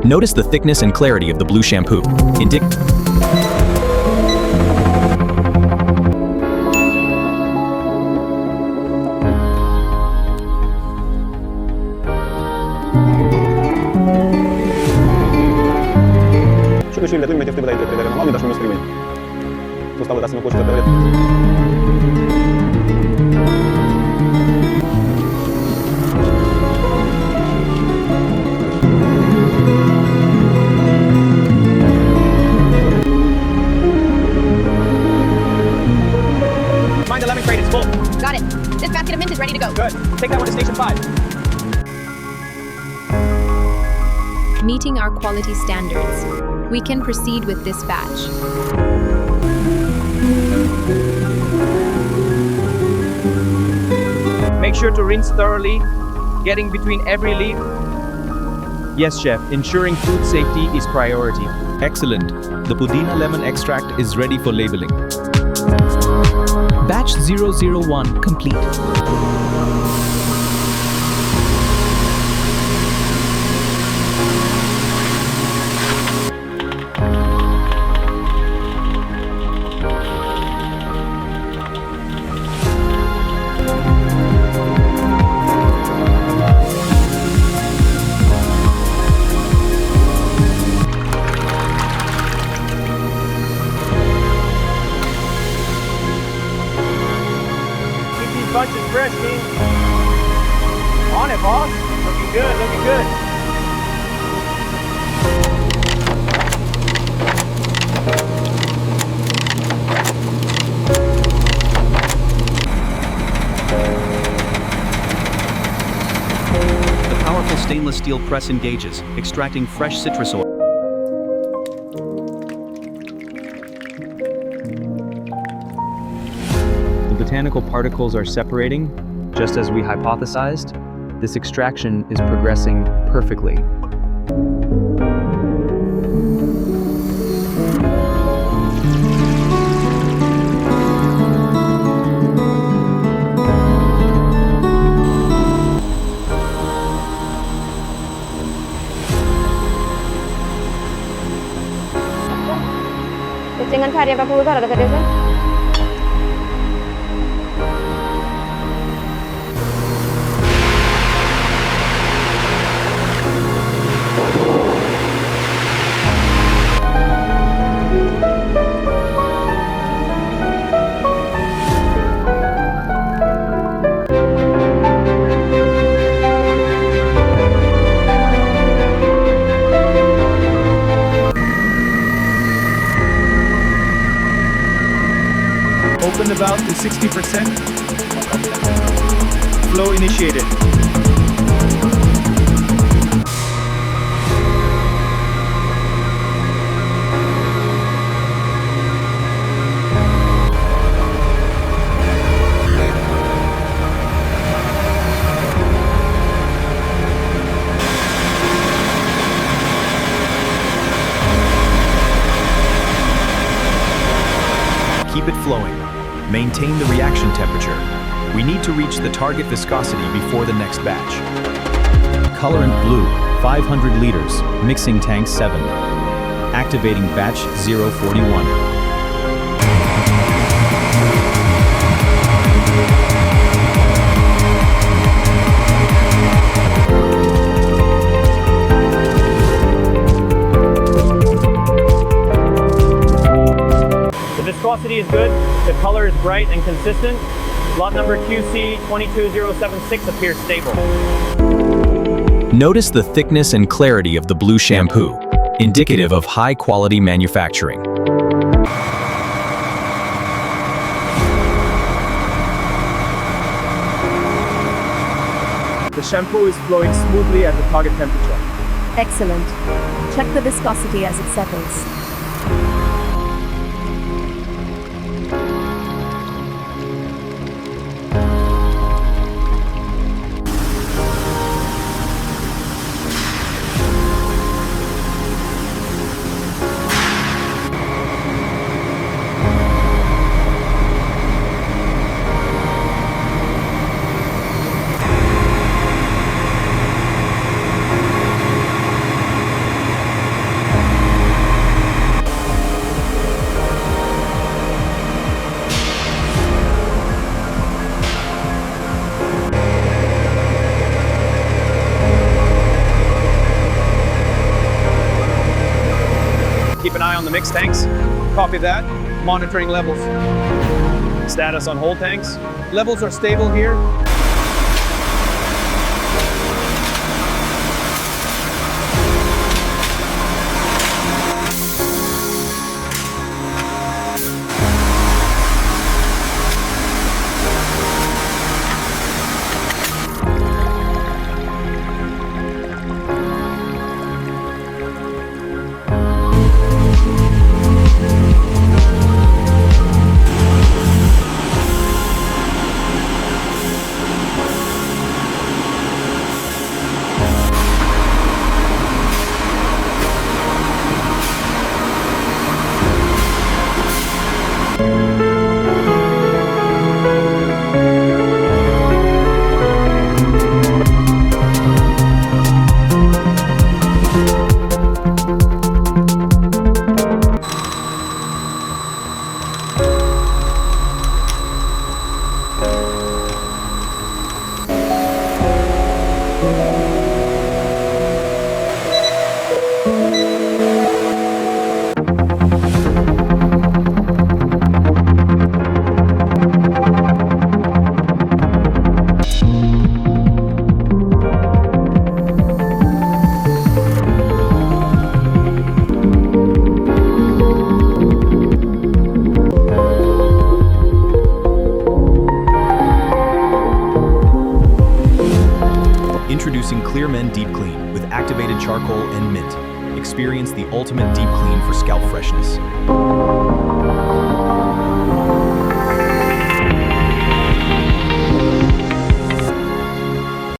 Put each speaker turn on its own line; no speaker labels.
Notice the thickness and clarity of the blue shampoo.
Și le tu mi metti vedere vedere ma mi dai uno scrivere. Tu stavo da sino così per vedere. Mind the lemon crate is full.
Got it. This basket of mint is ready to go.
Good. Take that one to station 5.
Meeting our quality standards, we can proceed with this batch.
Make sure to rinse thoroughly, getting between every leaf. Yes, chef, ensuring food safety is priority.
Excellent. The Pudina lemon extract is ready for labeling.
Batch 001 complete.
Bunch is fresh, King. On it, boss. Looking good, looking good.
The powerful stainless steel press engages, extracting fresh citrus oil.
Botanical particles are separating, just as we hypothesized. This extraction is progressing perfectly.
Dengan karya apa puluh ada karya kan?
Open the valve to 60%. Flow initiated.
Keep it flowing. Maintain the reaction temperature. We need to reach the target viscosity before the next batch. Colorant blue, 500 liters, mixing tank 7. Activating batch 041.
Viscosity is good, the color is bright and consistent. Lot number QC22076 appears stable.
Notice the thickness and clarity of the blue shampoo, indicative of high-quality manufacturing.
The shampoo is flowing smoothly at the target temperature.
Excellent. Check the viscosity as it settles.
mixed tanks.
Copy that. Monitoring levels.
Status on hold tanks.
Levels are stable here.
Introducing Clear Men Deep Clean with activated charcoal and mint. Experience the ultimate deep clean for scalp freshness.